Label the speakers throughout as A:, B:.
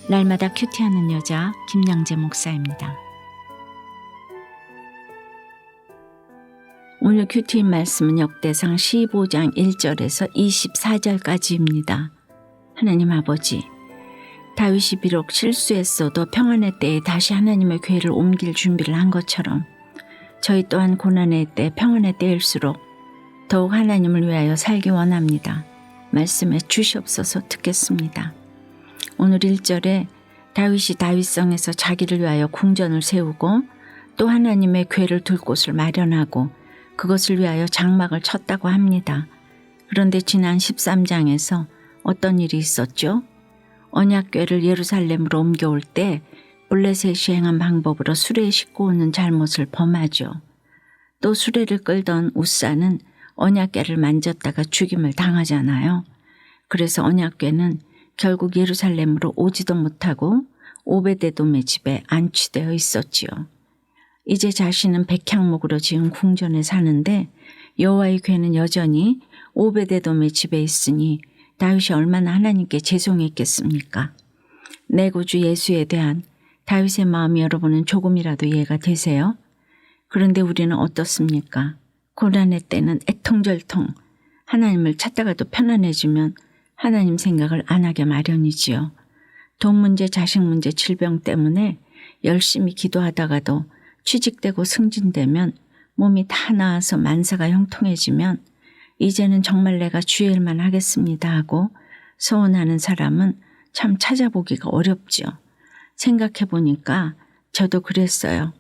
A: 날마다 큐티하는 여자 김양재 목사입니다. 오늘 큐티 말씀은 역대상 15장 1절에서 24절까지입니다. 하나님 아버지, 다윗이 비록 실수했어도 평안의 때에 다시 하나님의 궤를 옮길 준비를 한 것처럼 저희 또한 고난의 때, 평안의 때일수록 더욱 하나님을 위하여 살기 원합니다. 말씀해 주시옵소서. 듣겠습니다. 오늘 1절에 다윗이 다윗성에서 자기를 위하여 궁전을 세우고 또 하나님의 궤를 둘 곳을 마련하고 그것을 위하여 장막을 쳤다고 합니다. 그런데 지난 13장에서 어떤 일이 있었죠? 언약궤를 예루살렘으로 옮겨올 때 블레셋이 행한 방법으로 수레에 싣고 오는 잘못을 범하죠. 또 수레를 끌던 우사는 언약궤를 만졌다가 죽임을 당하잖아요. 그래서 언약궤는 결국 예루살렘으로 오지도 못하고 오베데돔의 집에 안치되어 있었지요. 이제 자신은 백향목으로 지은 궁전에 사는데 여호와의 궤는 여전히 오베데돔의 집에 있으니 다윗이 얼마나 하나님께 죄송했겠습니까? 내 구주 예수에 대한 다윗의 마음이 여러분은 조금이라도 이해가 되세요? 그런데 우리는 어떻습니까? 고난의 때는 애통절통 하나님을 찾다가도 편안해지면 하나님 생각을 안 하게 마련이지요. 돈 문제, 자식 문제, 질병 때문에 열심히 기도하다가도 취직되고 승진되면 몸이 다 나아서 만사가 형통해지면 이제는 정말 내가 주의 일만 하겠습니다 하고 서원하는 사람은 참 찾아보기가 어렵지요. 생각해 보니까 저도 그랬어요.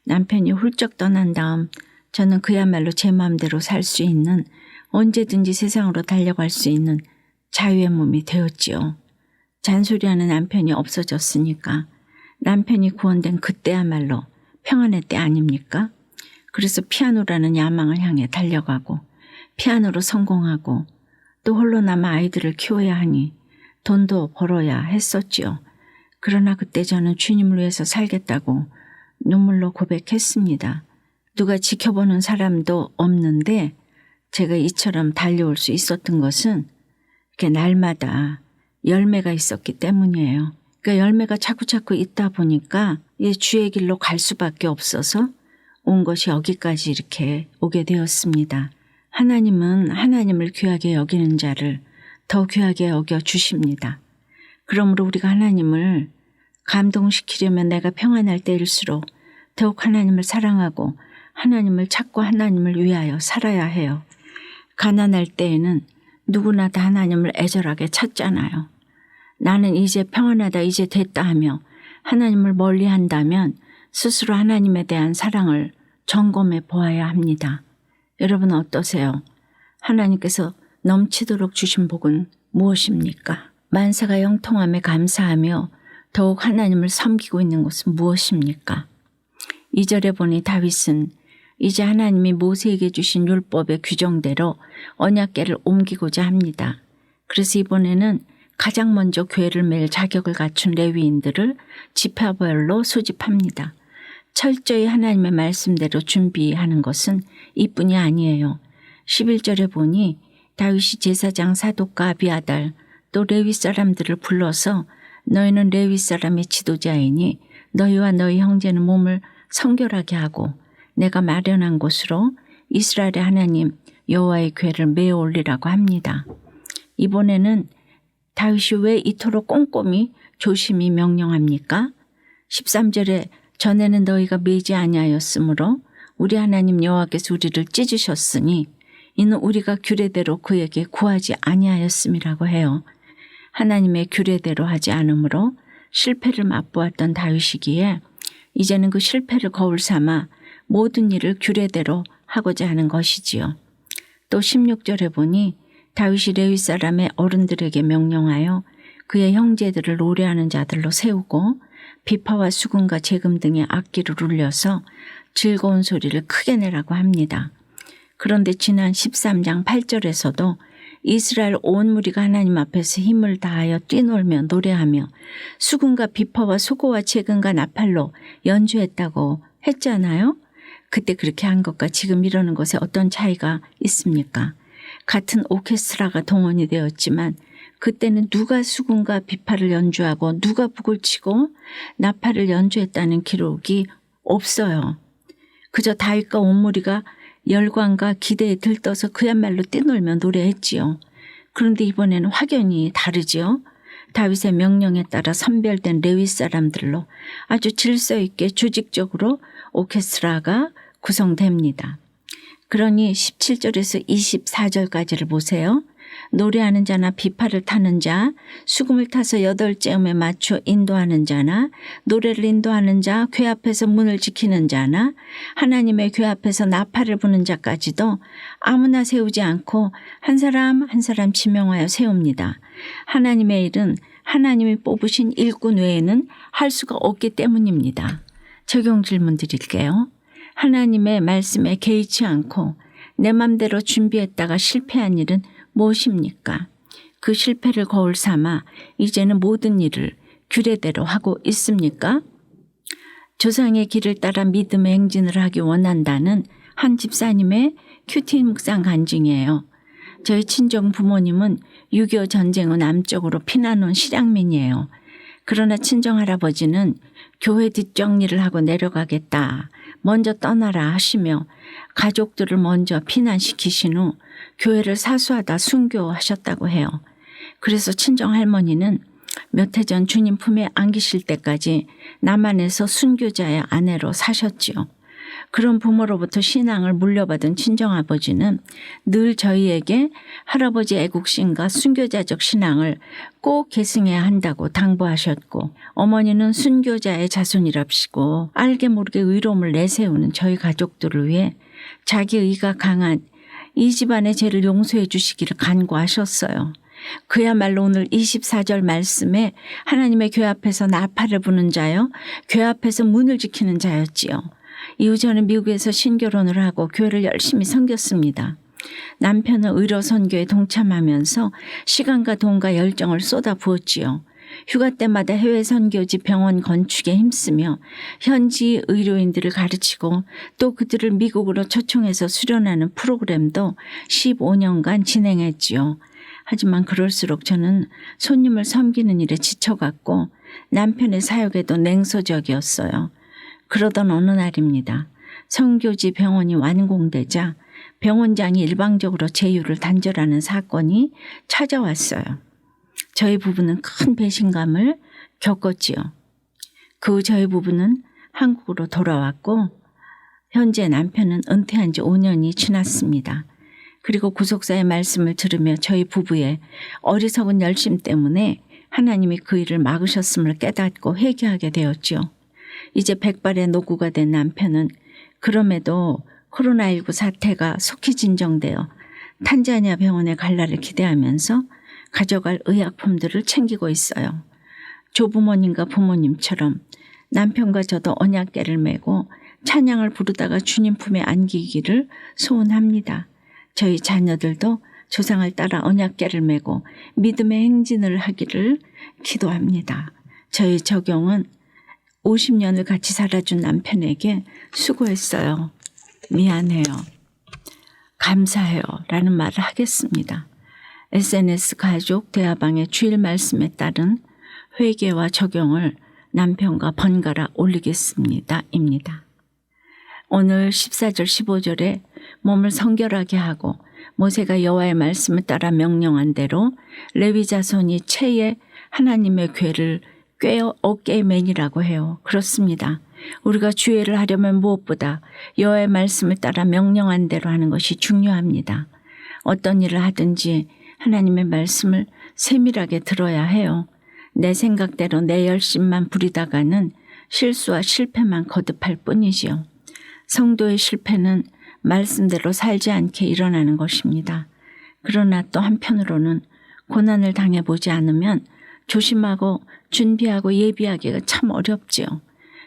A: 남편이 훌쩍 떠난 다음 저는 그야말로 제 마음대로 살 수 있는, 언제든지 세상으로 달려갈 수 있는 자유의 몸이 되었지요. 잔소리하는 남편이 없어졌으니까 남편이 구원된 그때야말로 평안의 때 아닙니까? 그래서 피아노라는 야망을 향해 달려가고 피아노로 성공하고 또 홀로 남아 아이들을 키워야 하니 돈도 벌어야 했었지요. 그러나 그때 저는 주님을 위해서 살겠다고 눈물로 고백했습니다. 누가 지켜보는 사람도 없는데 제가 이처럼 달려올 수 있었던 것은 이렇게 날마다 열매가 있었기 때문이에요. 그러니까 열매가 자꾸자꾸 있다 보니까 주의 길로 갈 수밖에 없어서 온 것이 여기까지 이렇게 오게 되었습니다. 하나님은 하나님을 귀하게 여기는 자를 더 귀하게 여겨 주십니다. 그러므로 우리가 하나님을 감동시키려면 내가 평안할 때일수록 더욱 하나님을 사랑하고 하나님을 찾고 하나님을 위하여 살아야 해요. 가난할 때에는 누구나 다 하나님을 애절하게 찾잖아요. 나는 이제 평안하다, 이제 됐다 하며 하나님을 멀리한다면 스스로 하나님에 대한 사랑을 점검해 보아야 합니다. 여러분 어떠세요? 하나님께서 넘치도록 주신 복은 무엇입니까? 만사가 형통함에 감사하며 더욱 하나님을 섬기고 있는 것은 무엇입니까? 2절에 보니 다윗은 이제 하나님이 모세에게 주신 율법의 규정대로 언약궤를 옮기고자 합니다. 그래서 이번에는 가장 먼저 궤를 맬 자격을 갖춘 레위인들을 지파별로 소집합니다. 철저히 하나님의 말씀대로 준비하는 것은 이뿐이 아니에요. 11절에 보니 다윗이 제사장 사독과 아비아달 또 레위 사람들을 불러서 너희는 레위 사람의 지도자이니 너희와 너희 형제는 몸을 성결하게 하고 내가 마련한 곳으로 이스라엘의 하나님 여호와의 궤를 메어 올리라고 합니다. 이번에는 다윗이 왜 이토록 꼼꼼히 조심히 명령합니까? 13절에 전에는 너희가 매지 아니하였으므로 우리 하나님 여호와께서 우리를 찢으셨으니 이는 우리가 규례대로 그에게 구하지 아니하였음이라고 해요. 하나님의 규례대로 하지 않으므로 실패를 맛보았던 다윗이기에 이제는 그 실패를 거울 삼아 모든 일을 규례대로 하고자 하는 것이지요. 또 16절에 보니 다윗이 레위 사람의 어른들에게 명령하여 그의 형제들을 노래하는 자들로 세우고 비파와 수금과 재금 등의 악기를 울려서 즐거운 소리를 크게 내라고 합니다. 그런데 지난 13장 8절에서도 이스라엘 온 무리가 하나님 앞에서 힘을 다하여 뛰놀며 노래하며 수금과 비파와 소고와 재금과 나팔로 연주했다고 했잖아요. 그때 그렇게 한 것과 지금 이러는 것에 어떤 차이가 있습니까? 같은 오케스트라가 동원이 되었지만 그때는 누가 수군과 비파를 연주하고 누가 북을 치고 나팔을 연주했다는 기록이 없어요. 그저 다윗과 온 무리가 열광과 기대에 들떠서 그야말로 뛰놀며 노래했지요. 그런데 이번에는 확연히 다르지요. 다윗의 명령에 따라 선별된 레위 사람들로 아주 질서 있게 조직적으로 오케스트라가 구성됩니다. 그러니 17절에서 24절까지를 보세요. 노래하는 자나 비파를 타는 자, 수금을 타서 8째음에 맞춰 인도하는 자나 노래를 인도하는 자, 궤 앞에서 문을 지키는 자나 하나님의 궤 앞에서 나팔을 부는 자까지도 아무나 세우지 않고 한 사람 한 사람 지명하여 세웁니다. 하나님의 일은 하나님이 뽑으신 일꾼 외에는 할 수가 없기 때문입니다. 적용 질문 드릴게요. 하나님의 말씀에 개의치 않고 내 맘대로 준비했다가 실패한 일은 무엇입니까? 그 실패를 거울 삼아 이제는 모든 일을 규례대로 하고 있습니까? 조상의 길을 따라 믿음의 행진을 하기 원한다는 한 집사님의 큐티 묵상 간증이에요. 저희 친정 부모님은 6.25 전쟁 후 남쪽으로 피난 온 실향민이에요. 그러나 친정할아버지는 교회 뒷정리를 하고 내려가겠다, 먼저 떠나라 하시며 가족들을 먼저 피난시키신 후 교회를 사수하다 순교하셨다고 해요. 그래서 친정할머니는 몇 해 전 주님 품에 안기실 때까지 남한에서 순교자의 아내로 사셨지요. 그런 부모로부터 신앙을 물려받은 친정아버지는 늘 저희에게 할아버지 애국심과 순교자적 신앙을 꼭 계승해야 한다고 당부하셨고, 어머니는 순교자의 자손이랍시고 알게 모르게 의로움을 내세우는 저희 가족들을 위해 자기 의가 강한 이 집안의 죄를 용서해 주시기를 간구하셨어요. 그야말로 오늘 24절 말씀에 하나님의 궤 앞에서 나팔을 부는 자요, 궤 앞에서 문을 지키는 자였지요. 이후 저는 미국에서 신결혼을 하고 교회를 열심히 섬겼습니다. 남편은 의로 선교에 동참하면서 시간과 돈과 열정을 쏟아 부었지요. 휴가 때마다 해외 선교지 병원 건축에 힘쓰며 현지 의료인들을 가르치고 또 그들을 미국으로 초청해서 수련하는 프로그램도 15년간 진행했지요. 하지만 그럴수록 저는 손님을 섬기는 일에 지쳐갔고 남편의 사역에도 냉소적이었어요. 그러던 어느 날입니다. 선교지 병원이 완공되자 병원장이 일방적으로 제휴를 단절하는 사건이 찾아왔어요. 저희 부부는 큰 배신감을 겪었지요. 그 후 저희 부부는 한국으로 돌아왔고 현재 남편은 은퇴한 지 5년이 지났습니다. 그리고 구속사의 말씀을 들으며 저희 부부의 어리석은 열심 때문에 하나님이 그 일을 막으셨음을 깨닫고 회개하게 되었지요. 이제 백발의 노구가 된 남편은 그럼에도 코로나19 사태가 속히 진정되어 탄자니아 병원에 갈 날을 기대하면서 가져갈 의약품들을 챙기고 있어요. 조부모님과 부모님처럼 남편과 저도 언약궤를 메고 찬양을 부르다가 주님 품에 안기기를 소원합니다. 저희 자녀들도 조상을 따라 언약궤를 메고 믿음의 행진을 하기를 기도합니다. 저희 적용은 50년을 같이 살아준 남편에게 수고했어요. 미안해요. 감사해요. 라는 말을 하겠습니다. SNS 가족 대화방의 주일 말씀에 따른 회개와 적용을 남편과 번갈아 올리겠습니다. 입니다. 오늘 14절 15절에 몸을 성결하게 하고 모세가 여호와의 말씀을 따라 명령한 대로 레위 자손이 채에 하나님의 궤를 꿰어 어깨에 매니라고 해요. 그렇습니다. 우리가 주의를 하려면 무엇보다 여호와의 말씀을 따라 명령한 대로 하는 것이 중요합니다. 어떤 일을 하든지 하나님의 말씀을 세밀하게 들어야 해요. 내 생각대로 내 열심만 부리다가는 실수와 실패만 거듭할 뿐이지요. 성도의 실패는 말씀대로 살지 않게 일어나는 것입니다. 그러나 또 한편으로는 고난을 당해보지 않으면 조심하고 준비하고 예비하기가 참 어렵지요.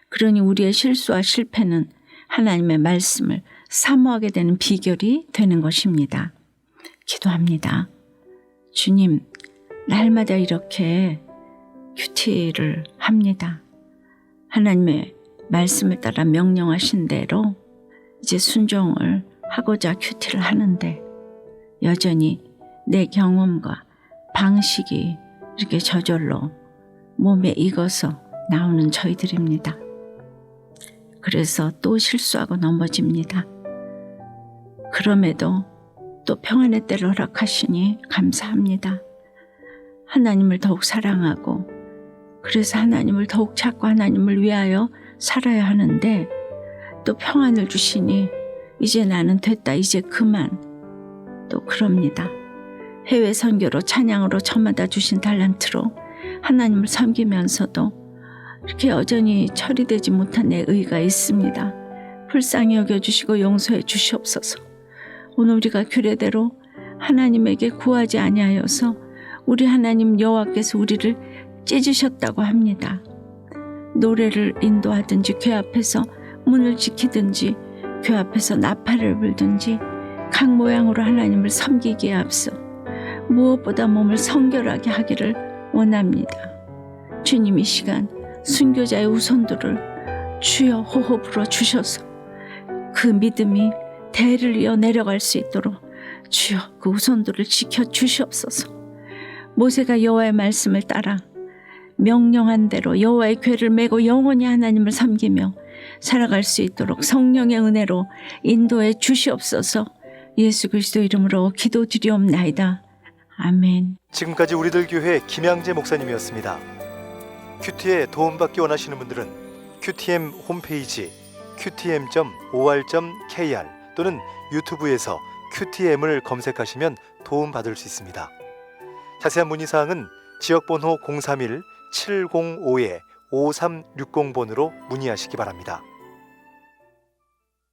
A: 그러니 우리의 실수와 실패는 하나님의 말씀을 사모하게 되는 비결이 되는 것입니다. 기도합니다. 주님, 날마다 이렇게 큐티를 합니다. 하나님의 말씀을 따라 명령하신 대로 이제 순종을 하고자 큐티를 하는데 여전히 내 경험과 방식이 이렇게 저절로 몸에 익어서 나오는 저희들입니다. 그래서 또 실수하고 넘어집니다. 그럼에도 또 평안의 때를 허락하시니 감사합니다. 하나님을 더욱 사랑하고 그래서 하나님을 더욱 찾고 하나님을 위하여 살아야 하는데 또 평안을 주시니 이제 나는 됐다, 이제 그만. 또 그럽니다. 해외 선교로 찬양으로 저마다 주신 달란트로 하나님을 섬기면서도 이렇게 여전히 처리되지 못한 내 의가 있습니다. 불쌍히 여겨주시고 용서해 주시옵소서. 오늘 우리가 규례대로 하나님에게 구하지 아니하여서 우리 하나님 여호와께서 우리를 찢으셨다고 합니다. 노래를 인도하든지 교회 앞에서 문을 지키든지 교회 앞에서 나팔을 불든지 각 모양으로 하나님을 섬기기에 앞서 무엇보다 몸을 성결하게 하기를 원합니다. 주님, 이 시간 순교자의 우선들을 주여 호호 불어 주셔서 그 믿음이 대를 이어 내려갈 수 있도록 주여 그 우선들을 지켜 주시옵소서. 모세가 여호와의 말씀을 따라 명령한 대로 여호와의 궤를 메고 영원히 하나님을 섬기며 살아갈 수 있도록 성령의 은혜로 인도해 주시옵소서. 예수 그리스도 이름으로 기도드리옵나이다. 아멘.
B: 지금까지 우리들 교회 김양재 목사님이었습니다. 큐티에 도움받기 원하시는 분들은 QTM 홈페이지 qtm.or.kr 또는 유튜브에서 QTM을 검색하시면 도움받을 수 있습니다. 자세한 문의사항은 지역번호 031-705-5360번으로 문의하시기 바랍니다.